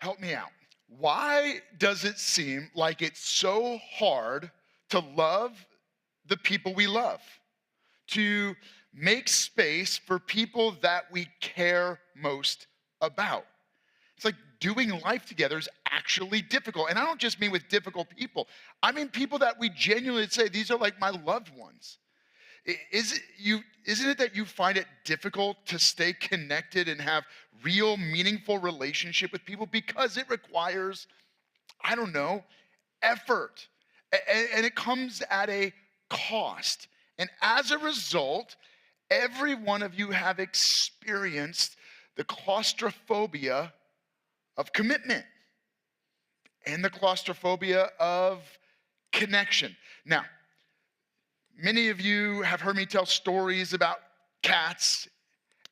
help me out. Why does it seem like it's so hard to love the people we love? To make space for people that we care most about? It's like doing life together is actually difficult. And I don't just mean with difficult people. I mean people that we genuinely say, these are like my loved ones. Isn't it that you find it difficult to stay connected and have real meaningful relationship with people because it requires, I don't know, effort. And it comes at a cost. And as a result, every one of you have experienced the claustrophobia of commitment and the claustrophobia of connection. Now, many of you have heard me tell stories about cats,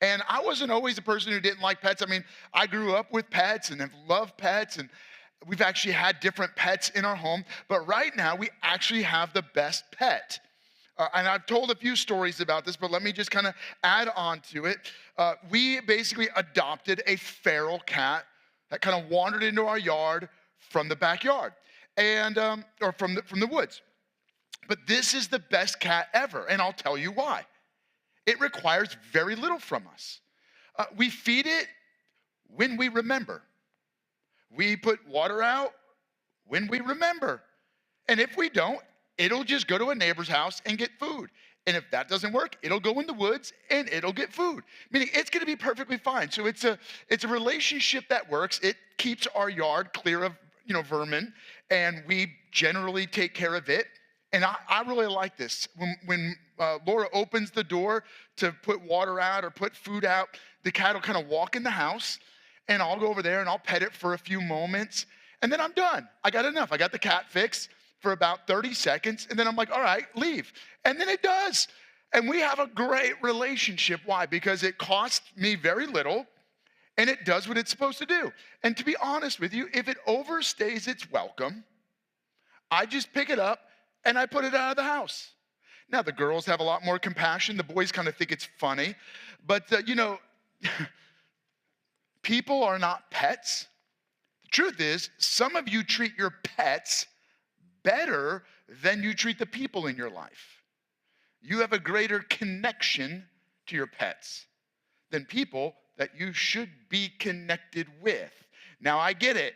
and I wasn't always a person who didn't like pets. I mean, I grew up with pets and have loved pets, and we've actually had different pets in our home, but right now we actually have the best pet. And I've told a few stories about this, but let me just kind of add on to it. We basically adopted a feral cat that kind of wandered into our yard from the backyard, and or from the woods. But this is the best cat ever, and I'll tell you why. It requires very little from us. We feed it when we remember. We put water out when we remember. And if we don't, it'll just go to a neighbor's house and get food. And if that doesn't work, it'll go in the woods and it'll get food. Meaning it's gonna be perfectly fine. So it's a relationship that works. It keeps our yard clear of vermin, and we generally take care of it. And I really like this. When Laura opens the door to put water out or put food out, the cat will kind of walk in the house, and I'll go over there and I'll pet it for a few moments, and then I'm done. I got enough. I got the cat fixed for about 30 seconds, and then I'm like, all right, leave. And then it does. And we have a great relationship. Why? Because it costs me very little, and it does what it's supposed to do. And to be honest with you, if it overstays its welcome, I just pick it up and I put it out of the house. Now, the girls have a lot more compassion. The boys kind of think it's funny. But, people are not pets. The truth is, some of you treat your pets better than you treat the people in your life. You have a greater connection to your pets than people that you should be connected with. Now, I get it.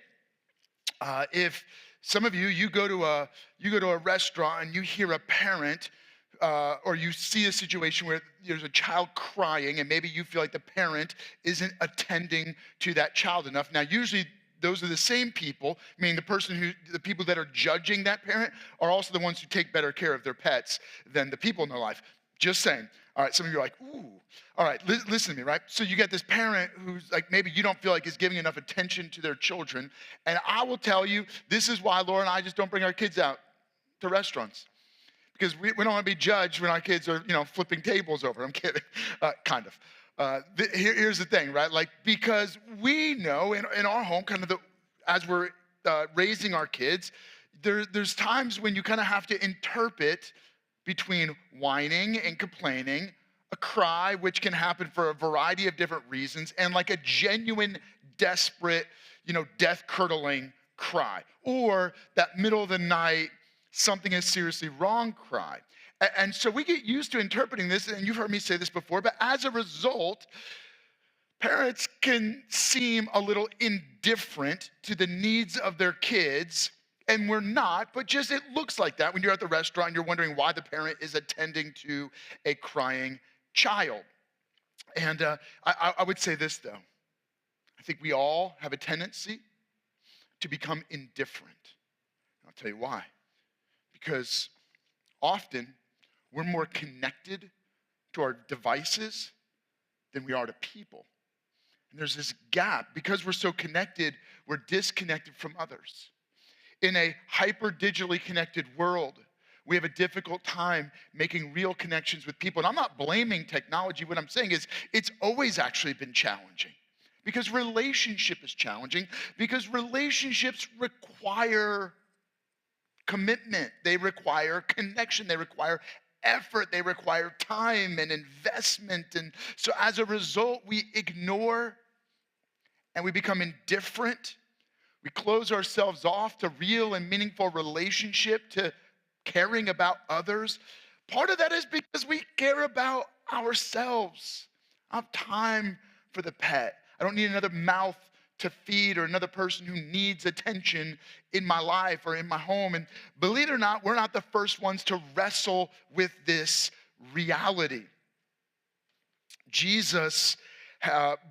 If some of you go to a restaurant and you hear a parent or you see a situation where there's a child crying and maybe you feel like the parent isn't attending to that child enough. Now, usually those are the same people, meaning the people that are judging that parent are also the ones who take better care of their pets than the people in their life. Just saying. All right, some of you are like, ooh. All right, listen to me, right? So you get this parent who's like, maybe you don't feel like is giving enough attention to their children. And I will tell you, this is why Laura and I just don't bring our kids out to restaurants. Because we don't want to be judged when our kids are, flipping tables over. I'm kidding, kind of. Here's the thing, right? Like, because we know in our home, as we're raising our kids, there's times when you kind of have to interpret between whining and complaining, a cry, which can happen for a variety of different reasons, and like a genuine, desperate, death-curdling cry, or that middle of the night, something is seriously wrong cry. And so we get used to interpreting this, and you've heard me say this before, but as a result, parents can seem a little indifferent to the needs of their kids, and we're not, but just it looks like that when you're at the restaurant and you're wondering why the parent is attending to a crying child. And I would say this, though. I think we all have a tendency to become indifferent. I'll tell you why. Because often we're more connected to our devices than we are to people. And there's this gap. Because we're so connected, we're disconnected from others. In a hyper-digitally connected world, we have a difficult time making real connections with people. And I'm not blaming technology. What I'm saying is it's always actually been challenging. Because relationship is challenging. Because relationships require commitment. They require connection. They require effort. They require time and investment. And so as a result, we ignore and we become indifferent We close ourselves off to real and meaningful relationship, to caring about others. Part of that is because we care about ourselves. I don't have time for the pet. I don't need another mouth to feed or another person who needs attention in my life or in my home. And believe it or not, we're not the first ones to wrestle with this reality. Jesus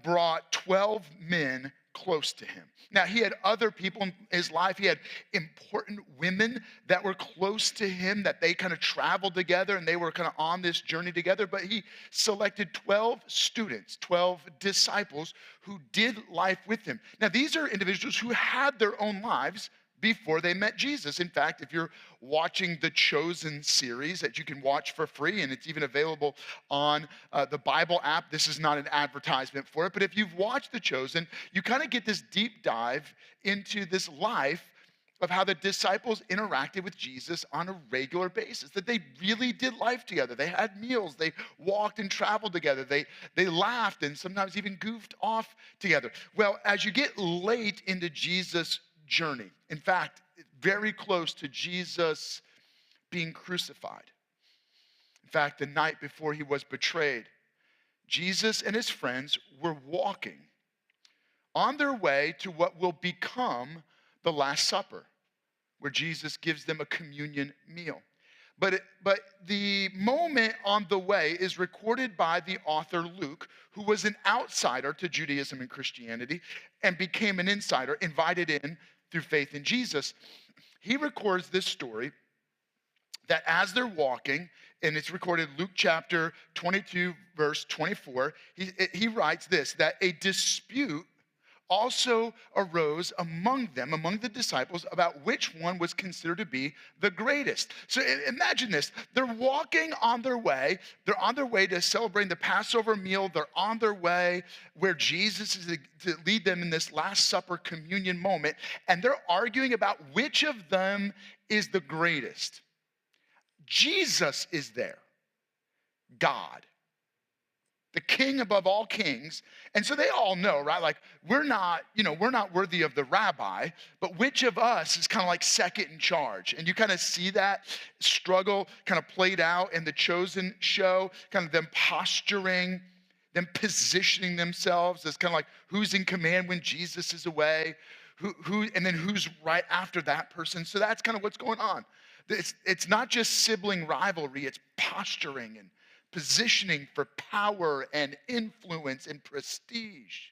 brought 12 men close to him. Now, he had other people in his life. He had important women that were close to him, that they kind of traveled together and they were kind of on this journey together. But he selected 12 students, 12 disciples who did life with him. Now, these are individuals who had their own lives before they met Jesus. In fact, if you're watching the Chosen series that you can watch for free, and it's even available on the Bible app, this is not an advertisement for it, but if you've watched The Chosen, you kind of get this deep dive into this life of how the disciples interacted with Jesus on a regular basis, that they really did life together. They had meals, they walked and traveled together, they laughed and sometimes even goofed off together. Well, as you get late into Jesus' journey, in fact, very close to Jesus being crucified. In fact, the night before he was betrayed, Jesus and his friends were walking on their way to what will become the Last Supper, where Jesus gives them a communion meal. But the moment on the way is recorded by the author Luke, who was an outsider to Judaism and Christianity and became an insider, invited in through faith in Jesus. He records this story that as they're walking, and it's recorded Luke chapter 22, verse 24, he writes this, that a dispute also arose among them, among the disciples, about which one was considered to be the greatest. So imagine this. They're walking on their way. They're on their way to celebrating the Passover meal. They're on their way where Jesus is to lead them in this Last Supper communion moment. And they're arguing about which of them is the greatest. Jesus is there, God, the king above all kings. And so they all know, right? Like, we're not worthy of the rabbi, but which of us is kind of like second in charge? And you kind of see that struggle kind of played out in the Chosen show, kind of them posturing, them positioning themselves as kind of like who's in command when Jesus is away, and then who's right after that person. So that's kind of what's going on. It's not just sibling rivalry, it's posturing and positioning for power and influence and prestige.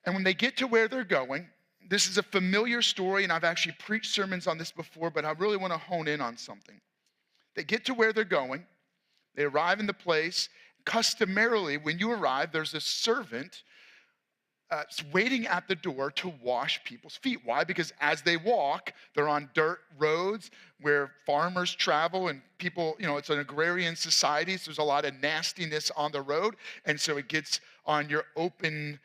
And when they get to where they're going, this is a familiar story, and I've actually preached sermons on this before, but I really want to hone in on something. They get to where they're going. They arrive in the place. Customarily, when you arrive, there's a servant waiting at the door to wash people's feet. Why? Because as they walk, they're on dirt roads where farmers travel and people, it's an agrarian society, so there's a lot of nastiness on the road. And so it gets on your open,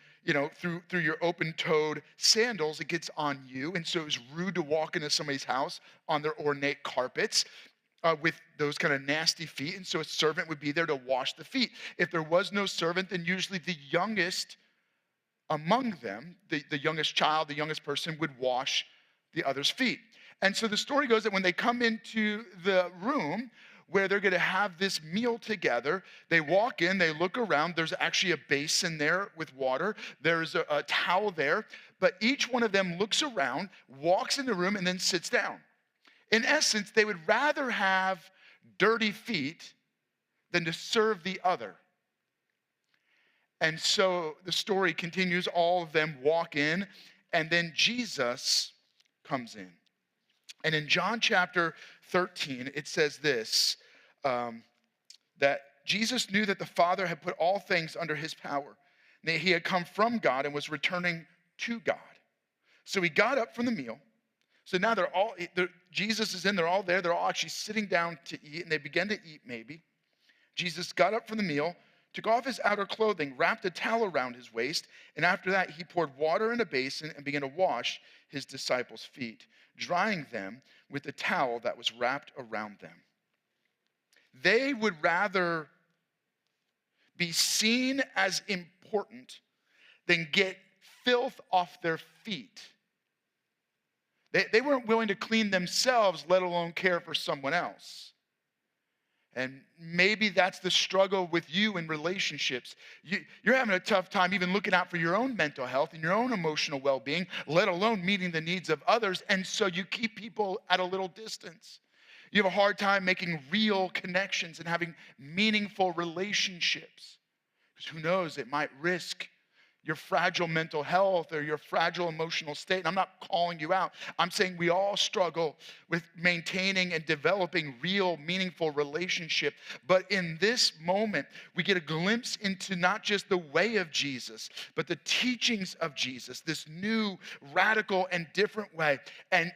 through your open-toed sandals, it gets on you. And so it was rude to walk into somebody's house on their ornate carpets with those kind of nasty feet. And so a servant would be there to wash the feet. If there was no servant, then usually the youngest among them, the youngest child, the youngest person, would wash the other's feet. And so the story goes that when they come into the room where they're going to have this meal together, they walk in, they look around. There's actually a basin there with water. There's a towel there. But each one of them looks around, walks in the room, and then sits down. In essence, they would rather have dirty feet than to serve the other. And so the story continues. All of them walk in, and then Jesus comes in. And in John chapter 13, it says this, that Jesus knew that the Father had put all things under his power. That he had come from God and was returning to God. So he got up from the meal. So now Jesus is in, they're all there. They're all actually sitting down to eat, and they begin to eat maybe. Jesus got up from the meal, took off his outer clothing, wrapped a towel around his waist, and after that he poured water in a basin and began to wash his disciples' feet, drying them with the towel that was wrapped around them. They would rather be seen as important than get filth off their feet. They weren't willing to clean themselves, let alone care for someone else. And maybe that's the struggle with you in relationships. You're having a tough time even looking out for your own mental health and your own emotional well-being, let alone meeting the needs of others. And so you keep people at a little distance. You have a hard time making real connections and having meaningful relationships. Because who knows, it might risk your fragile mental health or your fragile emotional state. And I'm not calling you out. I'm saying we all struggle with maintaining and developing real, meaningful relationship. But in this moment, we get a glimpse into not just the way of Jesus, but the teachings of Jesus, this new, radical, and different way. And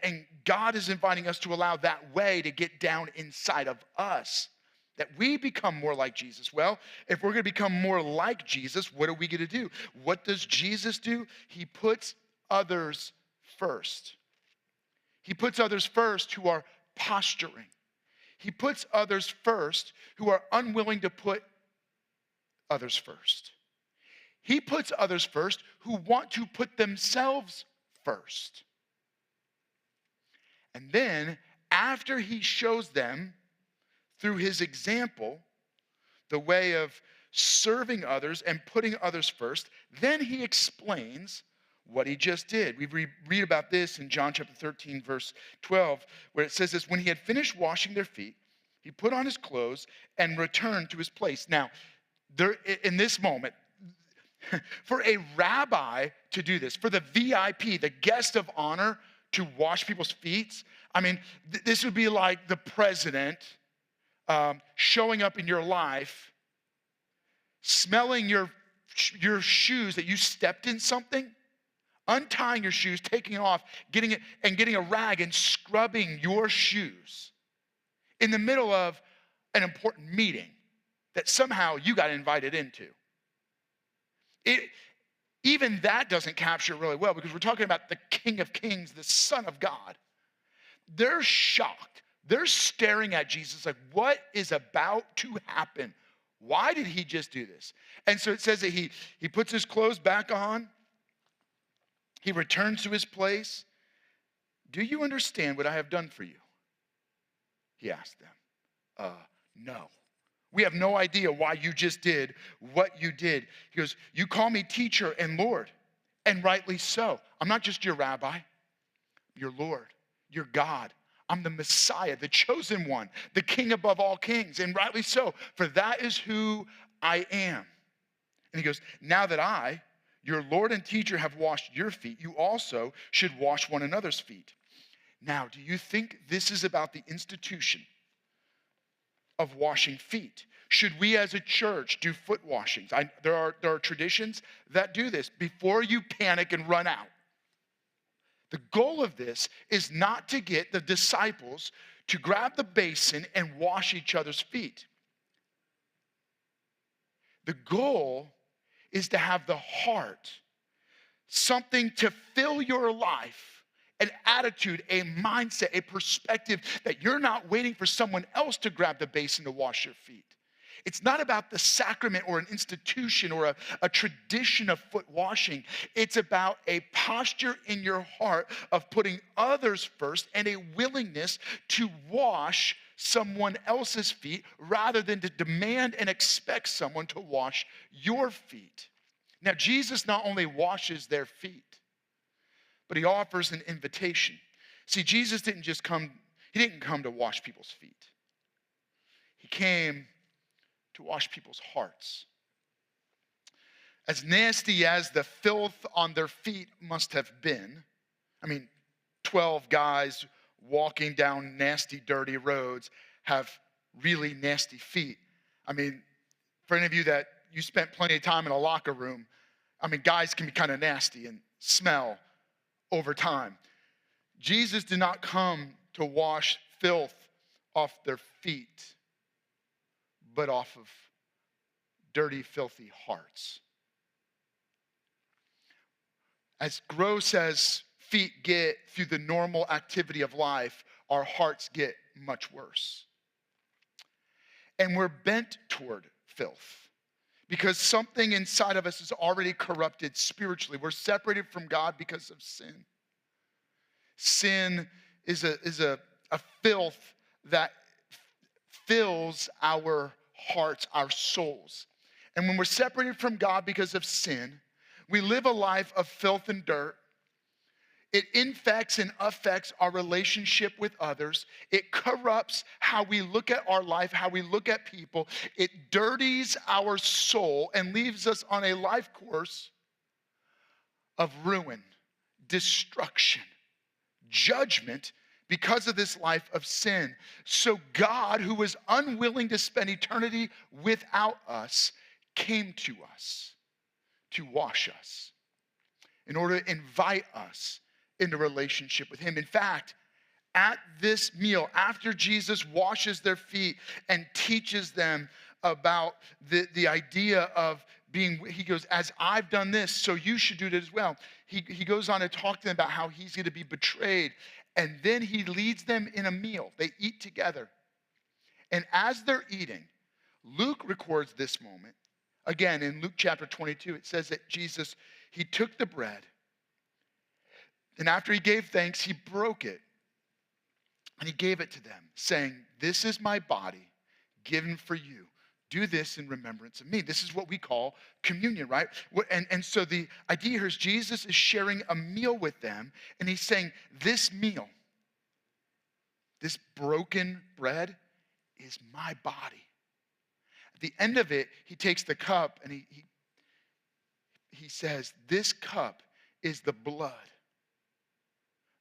God is inviting us to allow that way to get down inside of us, that we become more like Jesus. Well, if we're going to become more like Jesus, what are we going to do? What does Jesus do? He puts others first. He puts others first who are posturing. He puts others first who are unwilling to put others first. He puts others first who want to put themselves first. And then, after he shows them through his example, the way of serving others and putting others first, then he explains what he just did. We read about this in John chapter 13, verse 12, where it says this: when he had finished washing their feet, he put on his clothes and returned to his place. Now, there, in this moment, for a rabbi to do this, for the VIP, the guest of honor, to wash people's feet, I mean, this would be like the president showing up in your life, smelling your shoes that you stepped in something, untying your shoes, taking it off, getting a rag and scrubbing your shoes in the middle of an important meeting that somehow you got invited into. Even that doesn't capture it really well, because we're talking about the King of Kings, the Son of God. They're shocked. They're staring at Jesus like, what is about to happen? Why did he just do this? And so it says that he puts his clothes back on. He returns to his place. Do you understand what I have done for you? He asked them. No. We have no idea why you just did what you did. He goes, you call me teacher and Lord, and rightly so. I'm not just your rabbi, your Lord, your God. I'm the Messiah, the chosen one, the King above all kings, and rightly so, for that is who I am. And he goes, now that I, your Lord and teacher, have washed your feet, you also should wash one another's feet. Now, do you think this is about the institution of washing feet? Should we as a church do foot washings? There are traditions that do this before you panic and run out. The goal of this is not to get the disciples to grab the basin and wash each other's feet. The goal is to have the heart, something to fill your life, an attitude, a mindset, a perspective that you're not waiting for someone else to grab the basin to wash your feet. It's not about the sacrament or an institution or a tradition of foot washing. It's about a posture in your heart of putting others first and a willingness to wash someone else's feet rather than to demand and expect someone to wash your feet. Now, Jesus not only washes their feet, but he offers an invitation. See, Jesus didn't come to wash people's feet. He came to wash people's hearts. As nasty as the filth on their feet must have been, 12 guys walking down nasty, dirty roads have really nasty feet. For any of you that you spent plenty of time in a locker room, guys can be kind of nasty and smell over time. Jesus did not come to wash filth off their feet, but off of dirty, filthy hearts. As gross as feet get through the normal activity of life, our hearts get much worse. And we're bent toward filth because something inside of us is already corrupted spiritually. We're separated from God because of sin. Sin is a filth that fills our hearts, our souls. And when we're separated from God because of sin, we live a life of filth and dirt. It infects and affects our relationship with others. It corrupts how we look at our life, how we look at people. It dirties our soul and leaves us on a life course of ruin, destruction, judgment because of this life of sin. So God, who was unwilling to spend eternity without us, came to us to wash us in order to invite us into relationship with him. In fact, at this meal, after Jesus washes their feet and teaches them about the idea of being, he goes, as I've done this, so you should do it as well. He goes on to talk to them about how he's going to be betrayed. And then he leads them in a meal. They eat together. And as they're eating, Luke records this moment. Again, in Luke chapter 22, it says that Jesus, he took the bread. And after he gave thanks, he broke it. And he gave it to them, saying, this is my body given for you. Do this in remembrance of me. This is what we call communion, right? And so the idea here is Jesus is sharing a meal with them. And he's saying, this meal, this broken bread is my body. At the end of it, he takes the cup and he says, this cup is the blood.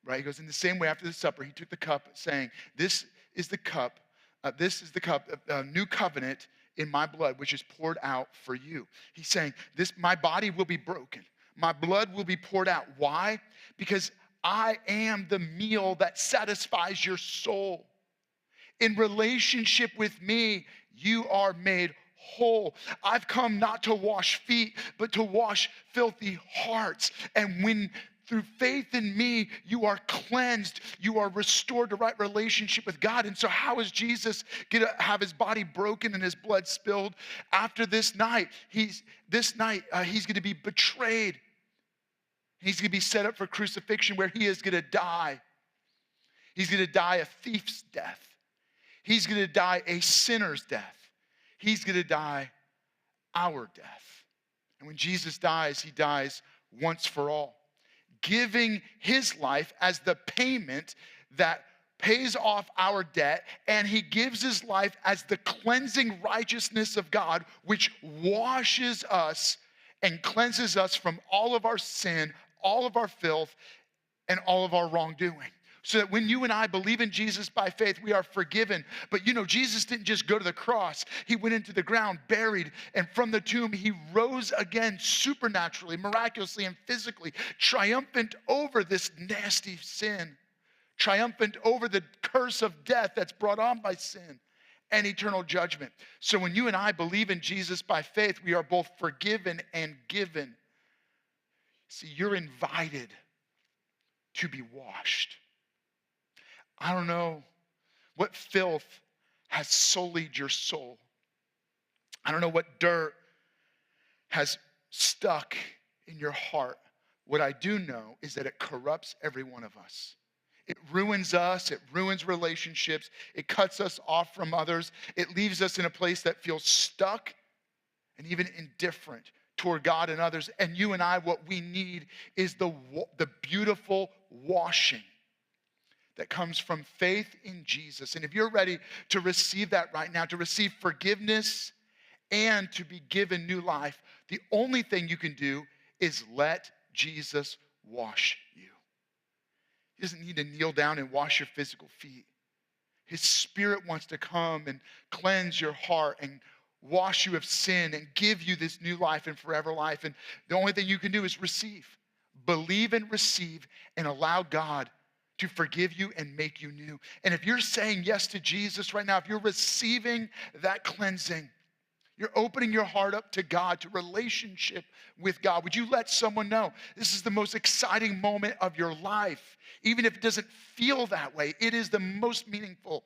Right? He goes, in the same way after the supper, he took the cup saying, this is the cup, new covenant in my blood, which is poured out for you. He's saying, my body will be broken. My blood will be poured out. Why? Because I am the meal that satisfies your soul. In relationship with me, you are made whole. I've come not to wash feet, but to wash filthy hearts. And when through faith in me, you are cleansed. You are restored to right relationship with God. And so how is Jesus going to have his body broken and his blood spilled? After this night, he's going to be betrayed. He's going to be set up for crucifixion where he is going to die. He's going to die a thief's death. He's going to die a sinner's death. He's going to die our death. And when Jesus dies, he dies once for all, giving his life as the payment that pays off our debt, and he gives his life as the cleansing righteousness of God, which washes us and cleanses us from all of our sin, all of our filth, and all of our wrongdoing. So that when you and I believe in Jesus by faith, we are forgiven. But Jesus didn't just go to the cross. He went into the ground, buried, and from the tomb, he rose again supernaturally, miraculously, and physically, triumphant over this nasty sin, triumphant over the curse of death that's brought on by sin and eternal judgment. So when you and I believe in Jesus by faith, we are both forgiven and given. See, you're invited to be washed. I don't know what filth has sullied your soul. I don't know what dirt has stuck in your heart. What I do know is that it corrupts every one of us. It ruins us. It ruins relationships. It cuts us off from others. It leaves us in a place that feels stuck and even indifferent toward God and others. And you and I, what we need is the beautiful washing that comes from faith in Jesus. And if you're ready to receive that right now, to receive forgiveness and to be given new life, the only thing you can do is let Jesus wash you. He doesn't need to kneel down and wash your physical feet. His Spirit wants to come and cleanse your heart and wash you of sin and give you this new life and forever life. And the only thing you can do is receive. Believe and receive and allow God to forgive you and make you new. And if you're saying yes to Jesus right now, if you're receiving that cleansing, you're opening your heart up to God, to relationship with God, would you let someone know this is the most exciting moment of your life? Even if it doesn't feel that way, it is the most meaningful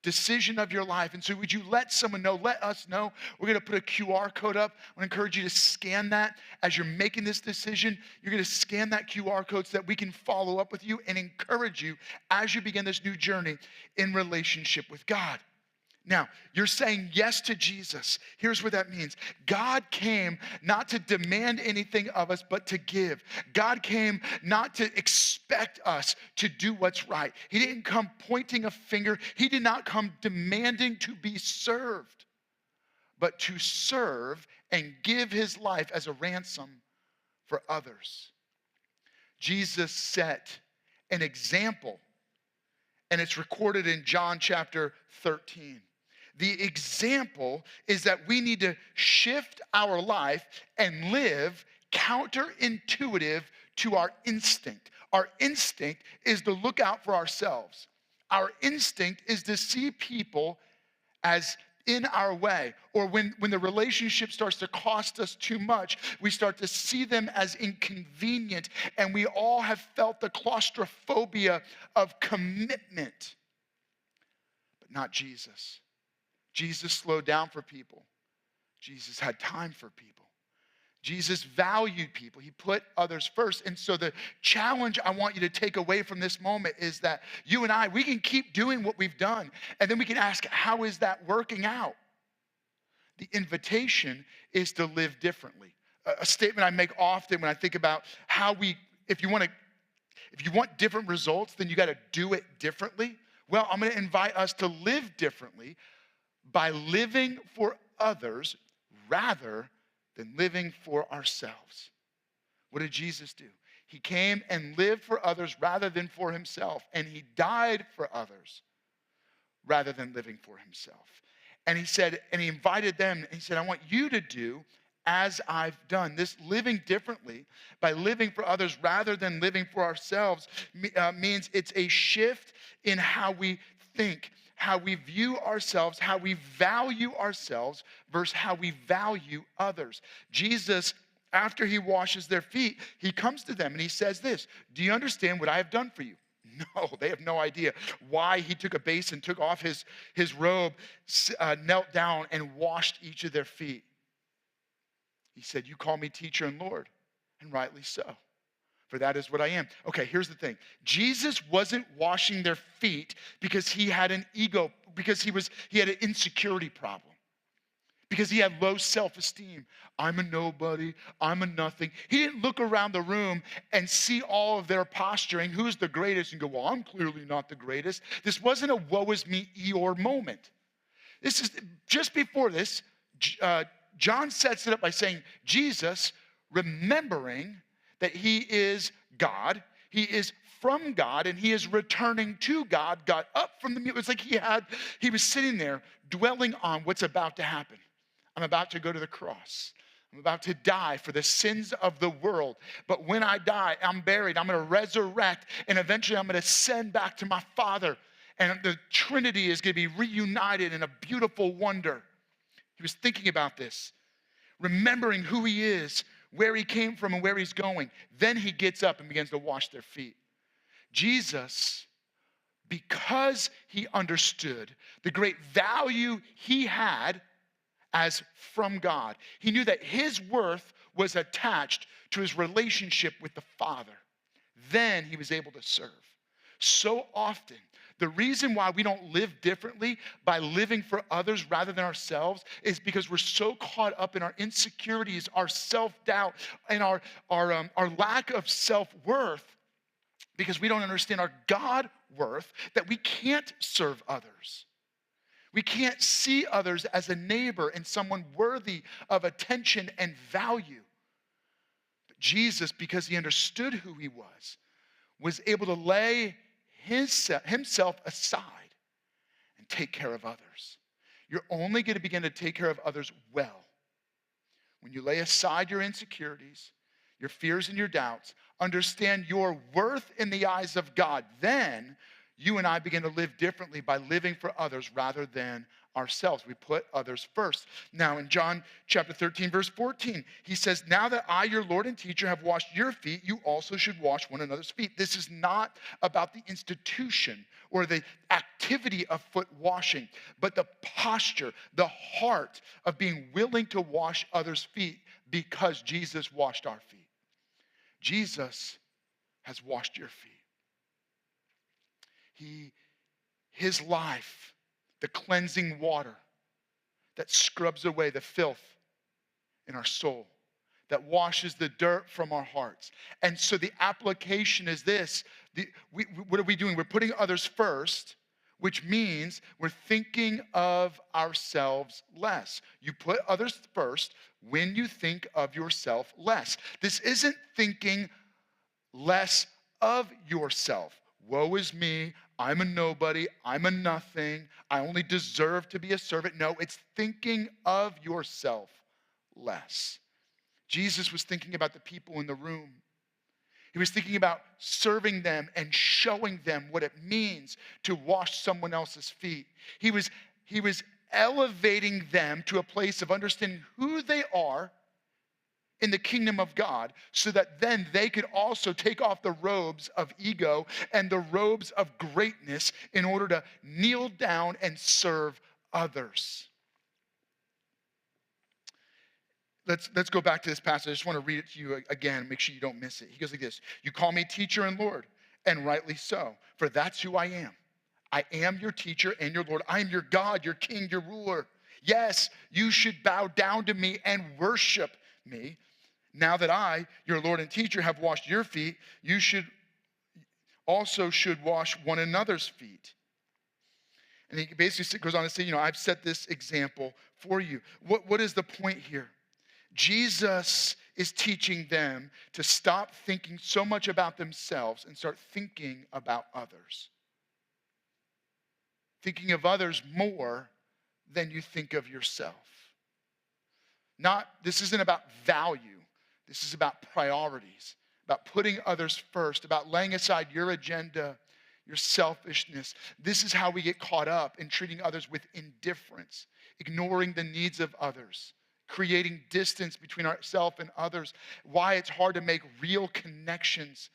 decision of your life. And so would you let someone know, let us know? We're going to put a QR code up. I want to encourage you to scan that as you're making this decision. You're going to scan that QR code so that we can follow up with you and encourage you as you begin this new journey in relationship with God. Now, you're saying yes to Jesus. Here's what that means. God came not to demand anything of us, but to give. God came not to expect us to do what's right. He didn't come pointing a finger. He did not come demanding to be served, but to serve and give his life as a ransom for others. Jesus set an example, and it's recorded in John chapter 13. The example is that we need to shift our life and live counterintuitive to our instinct. Our instinct is to look out for ourselves. Our instinct is to see people as in our way, or when the relationship starts to cost us too much, we start to see them as inconvenient, and we all have felt the claustrophobia of commitment, but not Jesus. Jesus slowed down for people. Jesus had time for people. Jesus valued people. He put others first. And so the challenge I want you to take away from this moment is that you and I, we can keep doing what we've done. And then we can ask, how is that working out? The invitation is to live differently. A statement I make often when I think about how if you want different results, then you got to do it differently. Well, I'm going to invite us to live differently by living for others rather than living for ourselves. What did Jesus do? He came and lived for others rather than for himself. And he died for others rather than living for himself. And he said, and he invited them, and he said, I want you to do as I've done. This living differently by living for others rather than living for ourselves means it's a shift in how we think, how we view ourselves, how we value ourselves versus how we value others. Jesus, after he washes their feet, he comes to them and he says this, do you understand what I have done for you? No, they have no idea why he took a basin, took off his robe, knelt down and washed each of their feet. He said, you call me teacher and Lord, and rightly so. For that is what I am. Okay, here's the thing. Jesus wasn't washing their feet because he had an ego, because he had an insecurity problem, because he had low self-esteem. I'm a nobody, I'm a nothing. He didn't look around the room and see all of their posturing, who's the greatest, and go, well, I'm clearly not the greatest. This wasn't a woe is me Eeyore moment. This is just before this, John sets it up by saying, Jesus, remembering that he is God, he is from God, and he is returning to God, got up from the mute. It's like he was sitting there dwelling on what's about to happen. I'm about to go to the cross. I'm about to die for the sins of the world. But when I die, I'm buried. I'm going to resurrect, and eventually I'm going to ascend back to my Father. And the Trinity is going to be reunited in a beautiful wonder. He was thinking about this, remembering who he is, where he came from and where he's going. Then he gets up and begins to wash their feet. Jesus, because he understood the great value he had as from God, he knew that his worth was attached to his relationship with the Father. Then he was able to serve. So often, the reason why we don't live differently by living for others rather than ourselves is because we're so caught up in our insecurities, our self-doubt, and our lack of self-worth, because we don't understand our God worth, that we can't serve others. We can't see others as a neighbor and someone worthy of attention and value. But Jesus, because he understood who he was able to lay himself aside and take care of others. You're only going to begin to take care of others well when you lay aside your insecurities, your fears and your doubts, understand your worth in the eyes of God. Then you and I begin to live differently by living for others rather than ourselves. We put others first. Now, in John chapter 13, verse 14, he says, now that I, your Lord and teacher, have washed your feet, you also should wash one another's feet. This is not about the institution or the activity of foot washing, but the posture, the heart of being willing to wash others' feet because Jesus washed our feet. Jesus has washed your feet. His life, the cleansing water that scrubs away the filth in our soul, that washes the dirt from our hearts. And so the application is this. What are we doing? We're putting others first, which means we're thinking of ourselves less. You put others first when you think of yourself less. This isn't thinking less of yourself. Woe is me, I'm a nobody, I'm a nothing, I only deserve to be a servant. No, it's thinking of yourself less. Jesus was thinking about the people in the room. He was thinking about serving them and showing them what it means to wash someone else's feet. He was elevating them to a place of understanding who they are in the kingdom of God, so that then they could also take off the robes of ego and the robes of greatness in order to kneel down and serve others. Let's go back to this passage. I just want to read it to you again, make sure you don't miss it. He goes like this: you call me teacher and Lord, and rightly so, for that's who I am. I am your teacher and your Lord. I am your God, your king, your ruler. Yes, you should bow down to me and worship me. Now that I, your Lord and teacher, have washed your feet, you should wash one another's feet. And he basically goes on to say, I've set this example for you. What is the point here? Jesus is teaching them to stop thinking so much about themselves and start thinking about others. Thinking of others more than you think of yourself. This isn't about value. This is about priorities, about putting others first, about laying aside your agenda, your selfishness. This is how we get caught up in treating others with indifference, ignoring the needs of others, creating distance between ourselves and others. Why it's hard to make real connections,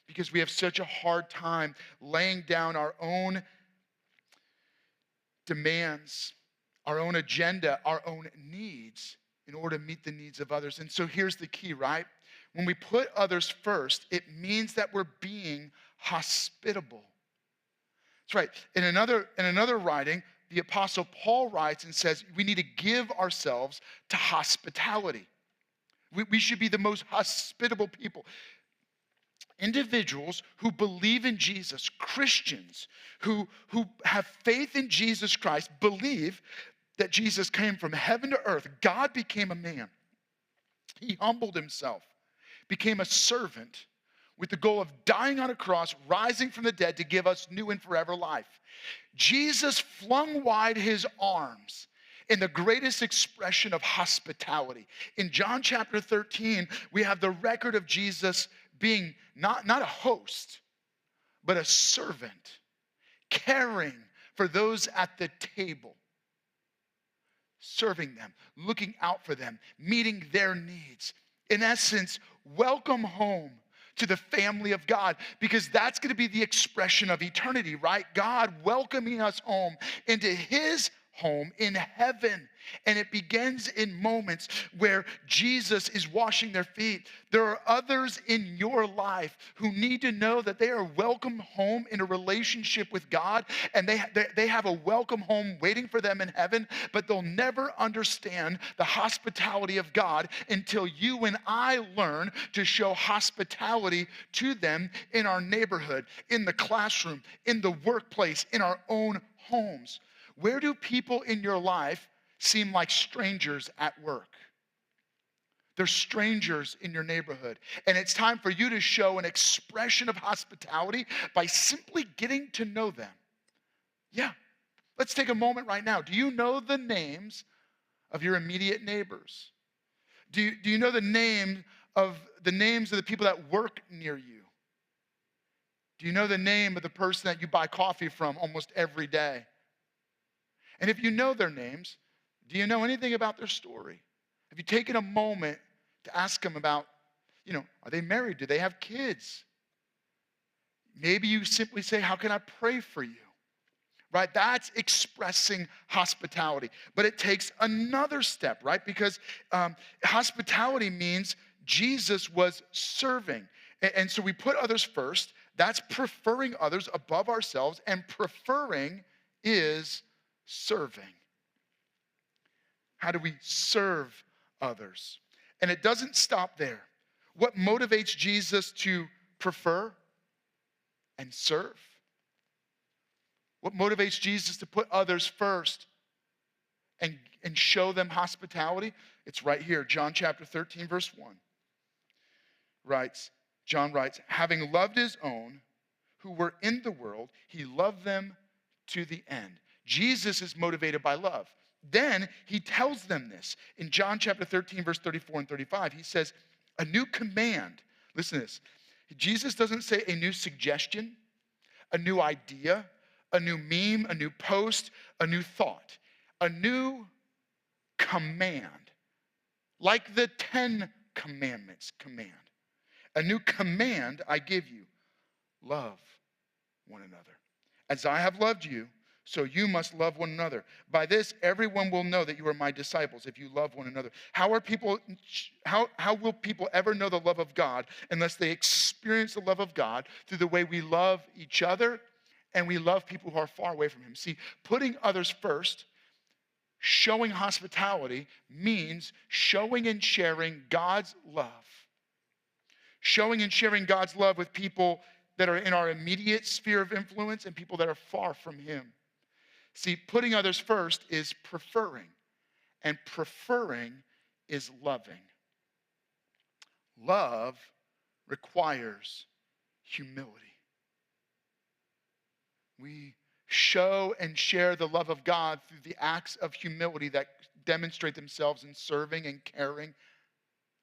because we have such a hard time laying down our own demands, our own agenda, our own needs, in order to meet the needs of others. And so here's the key, right? When we put others first, it means that we're being hospitable. That's right. In another writing, the Apostle Paul writes and says we need to give ourselves to hospitality. We should be the most hospitable people. Individuals who believe in Jesus, Christians who have faith in Jesus Christ, believe that Jesus came from heaven to earth. God became a man. He humbled himself, became a servant with the goal of dying on a cross, rising from the dead to give us new and forever life. Jesus flung wide his arms in the greatest expression of hospitality. In John chapter 13, we have the record of Jesus being not a host, but a servant, caring for those at the table, serving them, looking out for them, meeting their needs. In essence, welcome home to the family of God, because that's going to be the expression of eternity, right? God welcoming us home into his home in heaven. And it begins in moments where Jesus is washing their feet. There are others in your life who need to know that they are welcome home in a relationship with God, and they have a welcome home waiting for them in heaven, but they'll never understand the hospitality of God until you and I learn to show hospitality to them in our neighborhood, in the classroom, in the workplace, in our own homes. Where do people in your life seem like strangers at work? They're strangers in your neighborhood. And it's time for you to show an expression of hospitality by simply getting to know them. Yeah. Let's take a moment right now. Do you know the names of your immediate neighbors? Do you know the names of the people that work near you? Do you know the name of the person that you buy coffee from almost every day? And if you know their names, do you know anything about their story? Have you taken a moment to ask them about, are they married? Do they have kids? Maybe you simply say, how can I pray for you? Right? That's expressing hospitality. But it takes another step, right? Because hospitality means Jesus was serving. And so we put others first. That's preferring others above ourselves. And preferring is serving. How do we serve others? And it doesn't stop there. What motivates Jesus to prefer and serve? What motivates Jesus to put others first and show them hospitality? It's right here, John chapter 13, verse 1. John writes, having loved his own who were in the world, he loved them to the end. Jesus is motivated by love. Then he tells them this. In John chapter 13, verse 34 and 35, he says, a new command. Listen to this. Jesus doesn't say a new suggestion, a new idea, a new meme, a new post, a new thought, a new command, like the 10 Commandments command. A new command I give you, love one another. As I have loved you, so you must love one another. By this, everyone will know that you are my disciples if you love one another. How will people ever know the love of God unless they experience the love of God through the way we love each other and we love people who are far away from him? See, putting others first, showing hospitality, means showing and sharing God's love. Showing and sharing God's love with people that are in our immediate sphere of influence and people that are far from him. See, putting others first is preferring, and preferring is loving. Love requires humility. We show and share the love of God through the acts of humility that demonstrate themselves in serving and caring,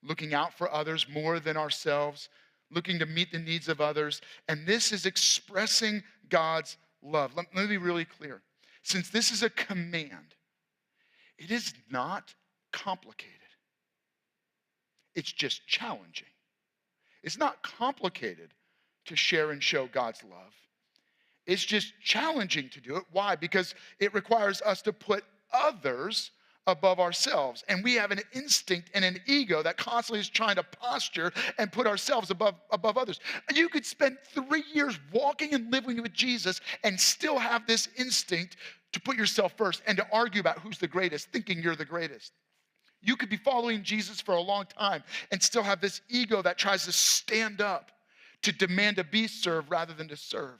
looking out for others more than ourselves, looking to meet the needs of others. And this is expressing God's love. Let me be really clear. Since this is a command, it is not complicated. It's just challenging. It's not complicated to share and show God's love. It's just challenging to do it. Why? Because it requires us to put others above ourselves. And we have an instinct and an ego that constantly is trying to posture and put ourselves above others. You could spend 3 years walking and living with Jesus and still have this instinct to put yourself first and to argue about who's the greatest, thinking you're the greatest. You could be following Jesus for a long time and still have this ego that tries to stand up to demand to be served rather than to serve.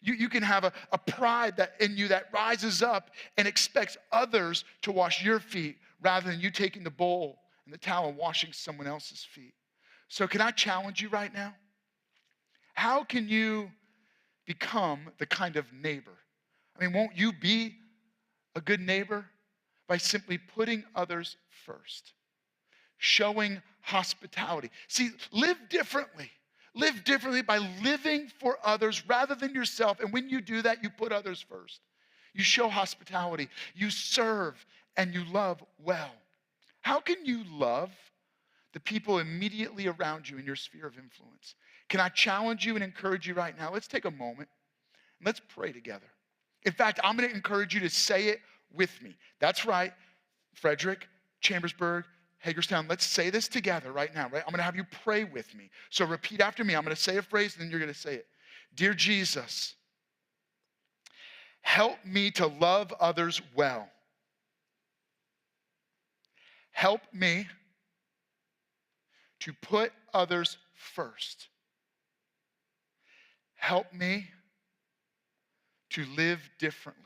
You can have a pride that in you that rises up and expects others to wash your feet rather than you taking the bowl and the towel and washing someone else's feet. So can I challenge you right now? How can you become the kind of neighbor? I mean, won't you be a good neighbor by simply putting others first, showing hospitality? See, live differently. Live differently by living for others rather than yourself. And when you do that, you put others first. You show hospitality. You serve and you love well. How can you love the people immediately around you in your sphere of influence? Can I challenge you and encourage you right now? Let's take a moment and let's pray together. In fact, I'm going to encourage you to say it with me. That's right, Frederick, Chambersburg, Hagerstown, let's say this together right now, right? I'm going to have you pray with me. So repeat after me. I'm going to say a phrase and then you're going to say it. Dear Jesus, help me to love others well. Help me to put others first. Help me to live differently.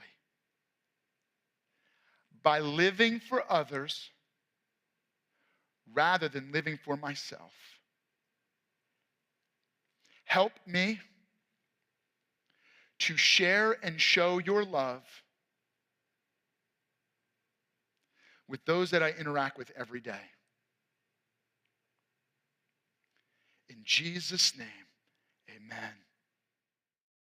By living for others rather than living for myself. Help me to share and show your love with those that I interact with every day. In Jesus' name, amen.